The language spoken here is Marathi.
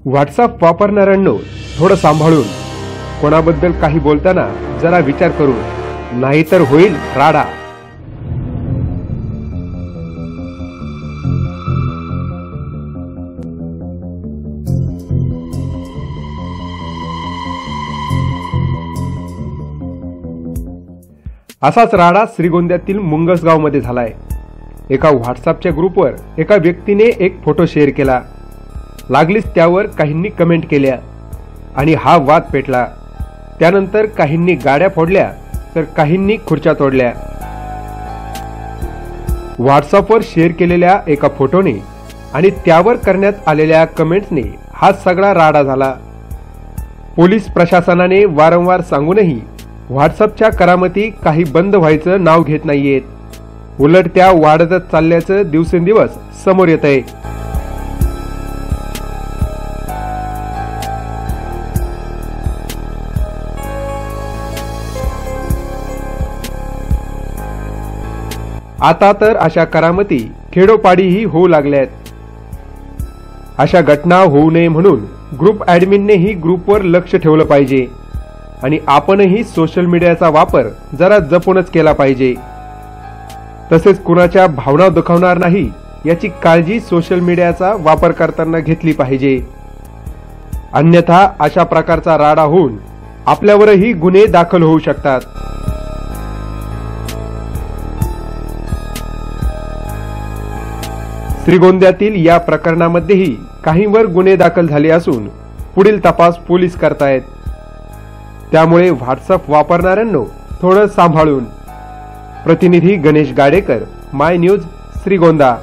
व्हॉट्सअप वापरणाऱ्यांनो थोडं सांभाळून, कोणाबद्दल काही बोलताना जरा विचार करून, नाहीतर होईल राडा। असाच राडा श्रीगोंद्यातील मुंगसगावमध्ये झालाय। एका व्हॉट्सअपच्या ग्रुपवर एका व्यक्तीने एक फोटो शेअर केला, लागलीच त्यावर काहींनी कमेंट केल्या आणि हा वाद पेटला। त्यानंतर काहींनी गाड्या फोडल्या तर काहींनी खुर्च्या तोडल्या। व्हॉट्सअपवर शेअर केलेल्या एका फोटोने आणि त्यावर करण्यात आलेल्या कमेंट्सने हा सगळा राडा झाला। पोलीस प्रशासनाने वारंवार सांगूनही व्हॉट्सअपच्या करामती काही बंद व्हायचं नाव घेत नाहीयेत, उलट त्या वाढतच चालल्याचं दिवसेंदिवस समोर येतंय। आता तर अशा करामती खेडोपाडीही होऊ लागल्यात। अशा घटना होऊ नये म्हणून ग्रुप ॲडमिननेही ग्रुपवर लक्ष ठेवलं पाहिजे आणि आपणही सोशल मीडियाचा वापर जरा जपूनच केला पाहिजे। तसेच कुणाच्या भावना दुखावणार नाही याची काळजी सोशल मीडियाचा वापर करताना घेतली पाहिजे, अन्यथा अशा प्रकारचा राडा होऊन आपल्यावरही गुन्हे दाखल होऊ शकतात। श्रीगोंद्यातील या प्रकरणामध्येही काहींवर गुन्हे दाखल झाले असून पुढील तपास पोलीस करतायत। त्यामुळे व्हॉट्सअप वापरणाऱ्यांनो थोडं सांभाळून। प्रतिनिधी गणेश गाडेकर, माय न्यूज, श्रीगोंदा।